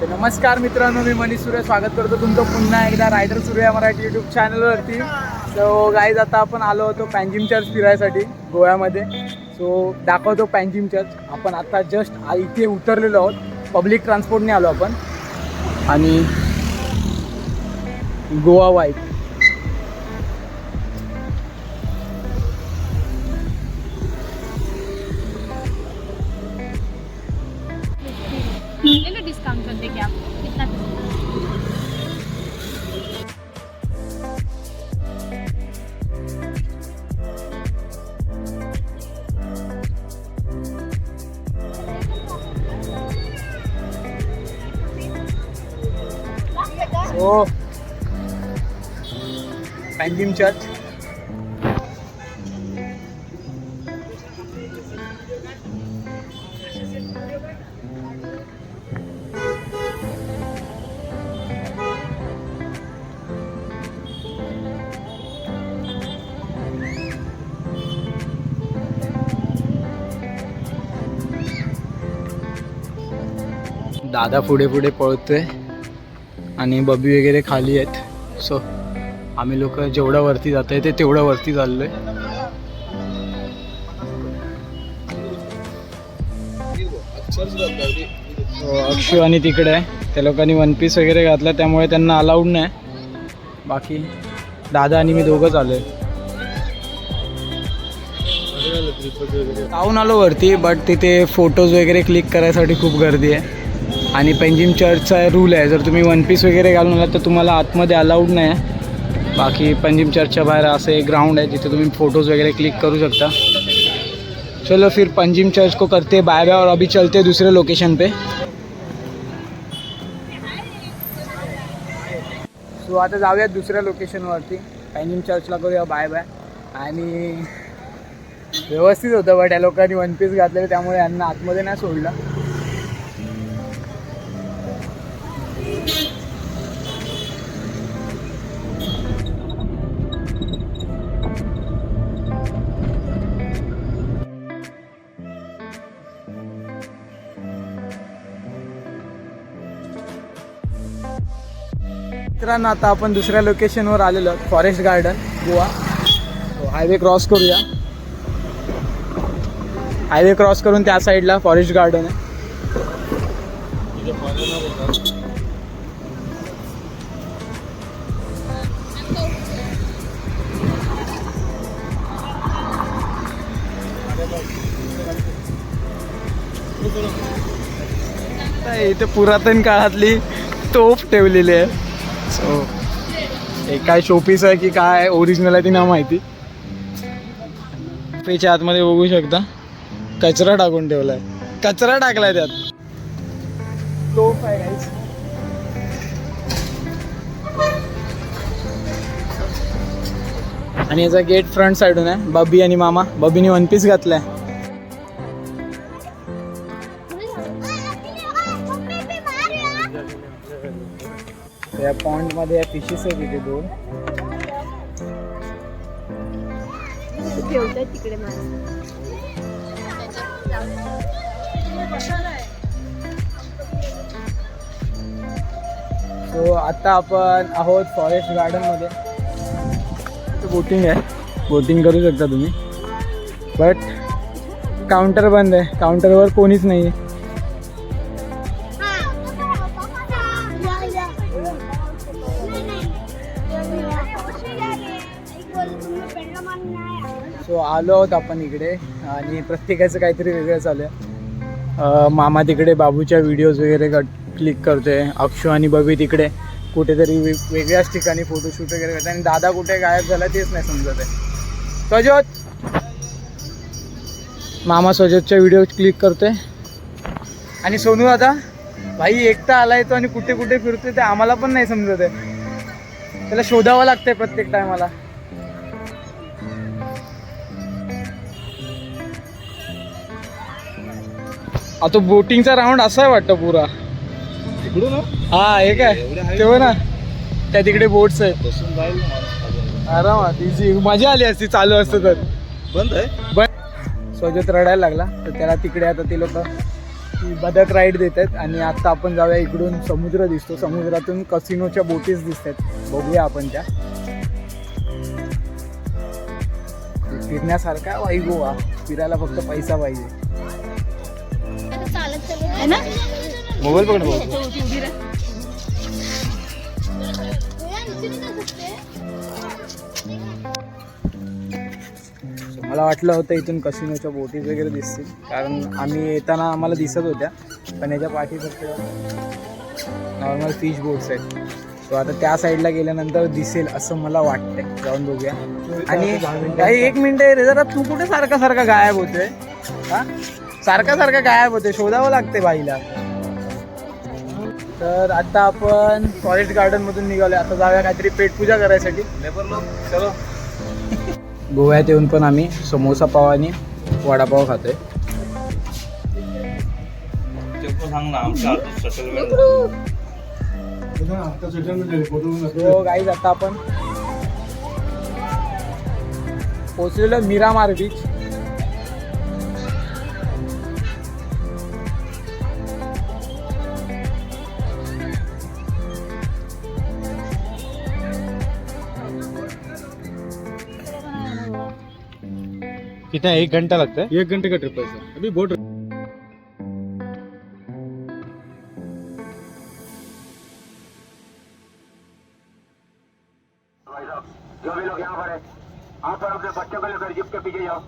तर नमस्कार मित्रांनो, मी मनीष सूर्य स्वागत करतो तुमचं पुन्हा एकदा रायडर सूर्य मराठी यूट्यूब चॅनलवरती. सो गाईज आता आपण आलो होतो पँजिम चर्च फिरायसाठी गोव्यामध्ये. सो दाखवतो पँजिम चर्च. आपण आता जस्ट इथे उतरलेलो आहोत, पब्लिक ट्रान्सपोर्टने आलो आपण. आणि गोवा वाईट ले लो, डिस्काउंट कर देंगे आपको कितना सो पँजिम चर्च. दादा पुढे पुढे पळतोय आणि बबी वगैरे खाली आहेत. सो आम्ही लोक जेवढं वरती जात आहे ते तेवढं वरती चाललोय. अक्षू आणि तिकडे आहे, त्या लोकांनी वन पीस वगैरे घातला त्यामुळे त्यांना अलाउड नाही. बाकी दादा आणि मी दोघंच आलोय. जाऊन आलो वरती, बट तिथे फोटोज वगैरे क्लिक करायसाठी खूप गर्दी आहे. आणि पँजिम चर्चचा रूल आहे, जर तुम्ही वन पीस वगैरे घालून आलात तर तुम्हाला आतमध्ये अलाउड नाही आहे. बाकी पँजिम चर्चच्या बाहेर असं एक ग्राउंड आहे जिथे तुम्ही फोटोज वगैरे क्लिक करू शकता. चलो फिर पँजिम चर्च को करते बाय बाय और अभी चलते दूसरे लोकेशन पे. सो आता जाऊयात दुसऱ्या लोकेशनवरती. पँजिम चर्चला करूया बाय बाय. आणि व्यवस्थित होतं, बट या लोकांनी वन पीस घातलेलं त्यामुळे यांना आतमध्ये नाही सोडलं. मित्रांनो, आता आपण दुसऱ्या लोकेशनवर आलेलो आहोत, forest garden Goa. Highway cross करूया. हायवे क्रॉस करून त्या साईडला फॉरेस्ट गार्डन आहे. इथे पुरातन काळातली तोफ ठेवलेली आहे. सो हे काय शोपीस आहे की काय ओरिजिनल आहे ती ना माहिती. त्याच्या आतमध्ये बघू शकता कचरा टाकून ठेवलाय, कचरा टाकलाय त्यात. तोफ आहे गाईस. आणि याचा गेट फ्रंट साईडून आहे. बबी आणि मामा, बबीने वन पीस घातलाय. या पॉन्ड मध्ये फिशेस आहे तिथे दोन. तिकडे सो आता आपण आहोत फॉरेस्ट गार्डन मध्ये. बोटिंग आहे, बोटिंग करू शकता तुम्ही, बट काउंटर बंद आहे. काउंटरवर कोणीच नाही आहे. सो आलो आहोत आपण इकडे आणि प्रत्येकाचं काहीतरी वेगळं चालू आहे. मामा तिकडे बाबूच्या व्हिडिओज वगैरे क्लिक करतोय. अक्षू आणि बबी तिकडे कुठेतरी वेगळ्याच ठिकाणी फोटोशूट वगैरे करतात. आणि दादा कुठे गायब झाला तेच नाही समजत आहे. सजोत मामा सजोतच्या व्हिडिओ क्लिक करतोय. आणि सोनू दादा भाई एकटा आला येतो आणि कुठे कुठे फिरतोय ते आम्हाला पण नाही समजत आहे. त्याला शोधावं लागतंय प्रत्येक टायमाला. आता बोटिंगचा राऊंड असा आहे वाटतं पुरा. हा हे काय तेव्हा ना त्या तिकडे बोट्स आहेत. आरामात इझी मजा आली असती चालू असतं तर. बंद आहे. बंद. सजत रडायला लागला तर त्याला तिकडे आता ते लोक की बदक राईड देतात. आणि आता आपण जाऊया, इकडून समुद्र दिसतो, समुद्रातून कसिनोच्या बोटीज दिसतात, बघूया आपण त्या. फिरण्यासारखा आहे वाई गोवा, फिरायला फक्त पैसा पाहिजे. है ना? मोबाईल पकड बघ. मला वाटलं होतं इथून कसिनोच्या बोटीज वगैरे दिसतील, कारण आम्ही येताना आम्हाला दिसत होत्या, पण याच्या पाठी फक्त नॉर्मल फिश बोट्स आहेत. सो आता त्या साईडला गेल्यानंतर दिसेल असं मला वाटतंय, जाऊन बघूया. आणि काही 1 मिनिट रे, जरा तू कुठे सारखा सारखा गायब होतोय? हा, सारखा सारखा गायब होतोय, शोधावं लागते बाईला. तर आता आपण फॉरेस्ट गार्डन मधून निघालो, आता जाऊया काहीतरी पेटपूजा करायसाठी. चलो. गोव्यात येऊन पण आम्ही समोसा पाव आणि वडापाव खातोय. हो गाईज, आता आपण पोचलेलो मिरामार बीच. कितना 1 घंटा लगता है? 1 घंटे का ट्रिप है सर. अभी बोट जो भी लोग यहाँ पर है, आप पर अपने बच्चों को लेकर जिप के पीछे जाओ.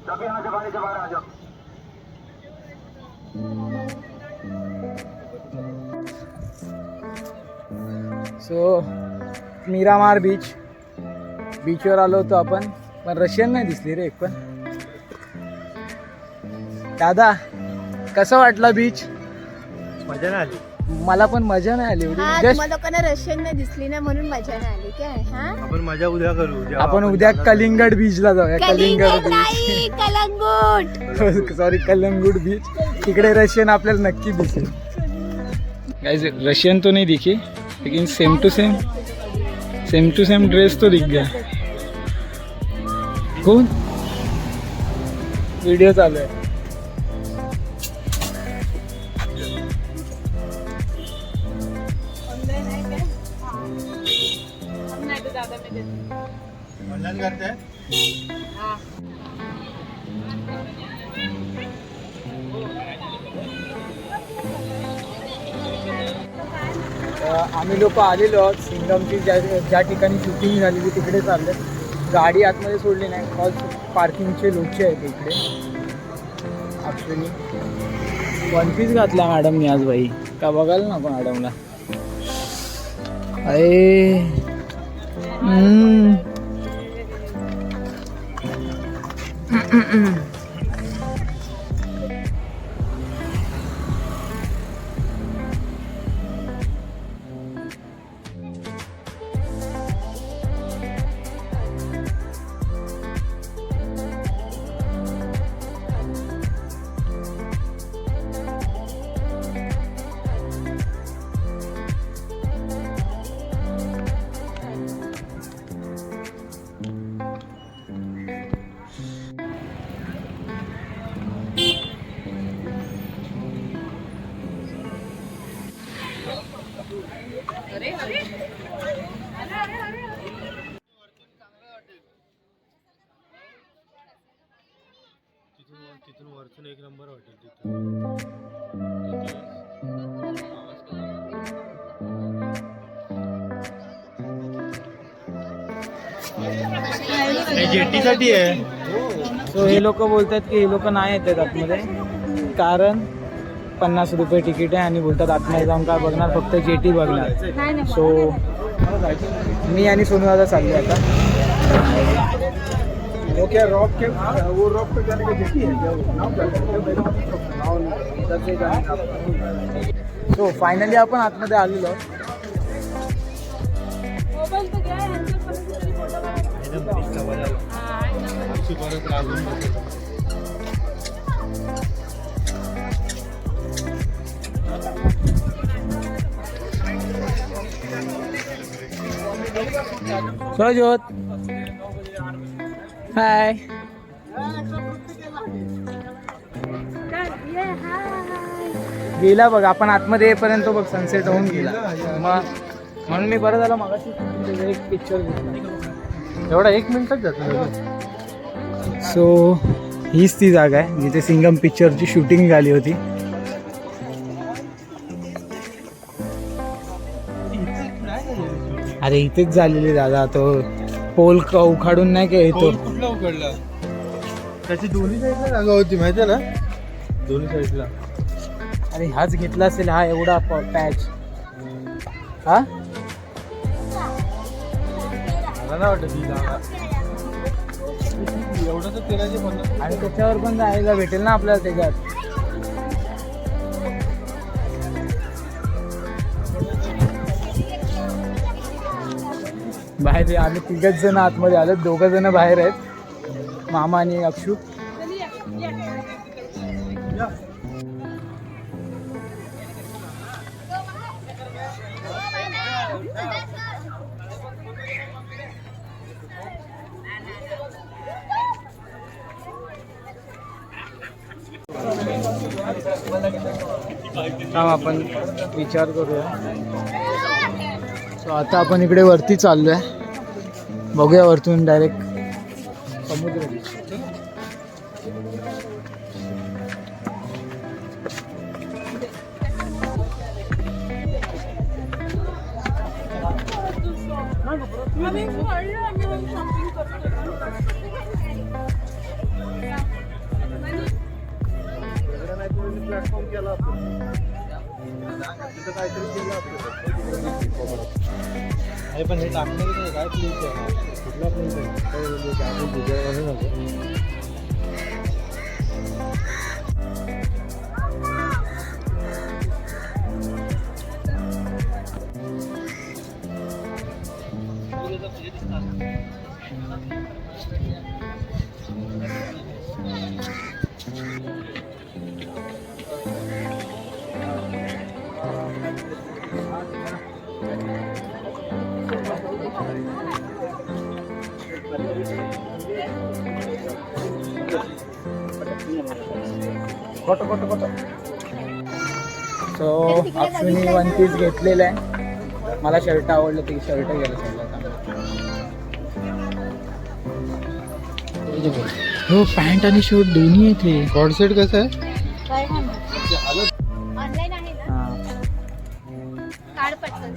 सभी यहाँ से पानी से बाहर आ जाओ. सो मिरामार बीचवर आलो होतो आपण, पण रशियन नाही दिसली रे एक पण. दादा, कसं वाटलं बीच? मजा नाही आली. मला पण मजा नाही आली एवढी. Just तुम्हाला लोकांना रशियन नाही दिसली ना, म्हणून मजा नाही आली काय? हा, आपण मजा उद्या करू. आपण उद्या कलिंगड बीचला जाऊया. कलिंगड नाही, कलंगूट. Sorry, Calangute beach. तिकडे रशियन आपल्याला नक्की दिसेल. गाइस, रशियन तो नहीं दिखी, लेकिन सेम टू सेम ड्रेस तो दिख गया. कौन? व्हिडिओ चालू आहे. ऑनलाइन करते हैं. आम्ही लोक आलेलो आहोत सिंगमची, ज्या ठिकाणी शूटिंग झालेली तिकडे चालले. गाडी आतमध्ये सोडली नाही, कॉल पार्किंगचे लोकचे आहेत इकडे. ॲक्च्युली 1 पीस घातला मॅडमनी आज बाई, का बघायला नको मॅडमला. अरे तिथून वरतून 1 नंबर वाटेल तिथून. जेटीसाठी आहे. सो हे लोक बोलतात की हे लोक नाही येतात आतमध्ये, कारण 50 रुपये तिकीट आहे आणि बोलतात आतमध्ये जाऊन काय बघणार, फक्त जेटी बघणार. सो मी आणि सोनू दादा चालले आता. रॉक के वो रॉक पे जाने का जेटी है क्या? सो फायनली आपण आतमध्ये आलेलो आहोत. Sojot. Hi. Yeah, hi. गेला बघ, आपण आतमध्ये येईपर्यंत बघ सनसेट होऊन गेला. मग म्हणून मी बरं झालं मगाशी एक पिक्चर घेतला. एवढा 1 मिनिटच जातो. सो हीच ती जागा आहे जिथे सिंगम पिक्चरची शूटिंग झाली होती. अरे इथेच झालेली दादा, तो पोल उखाडून नाही का येतो. कुठला उघडला? त्याची दोन्ही साईडला जागा होती माहिती आहे ना, दोन्ही साईडला. अरे हाच घेतला असेल हा एवढा पॅच. हा मला नाही वाटत ही जागा एवढं तर 1350. आणि त्याच्यावर पण जायला भेटेल ना आपल्याला त्याच्यात. बाहेर आम्ही 3 जण आतमध्ये आलो, 2 जण बाहेर आहेत, मामा आणि अक्षू. थांब आपण विचार करूया. सो आता आपण इकडे वरती चाललो आहे, बघूया वरतून डायरेक्ट समुद्र. प्लॅटफॉर्म केला पण हे टाकणार काय प्लेस आहे, कुठला प्लेस आहे. सो अक्षुनी 1 पीस घेतलेलं आहे, मला शर्ट आवडलं ते शर्ट घ्यायला सांगितलं. हो पॅन्ट आणि शर्ट दोन्ही आहेत. हे कॉर्ड सेट कसं आहे? ऑनलाईन आहे ना, हां कार्ड पटकन.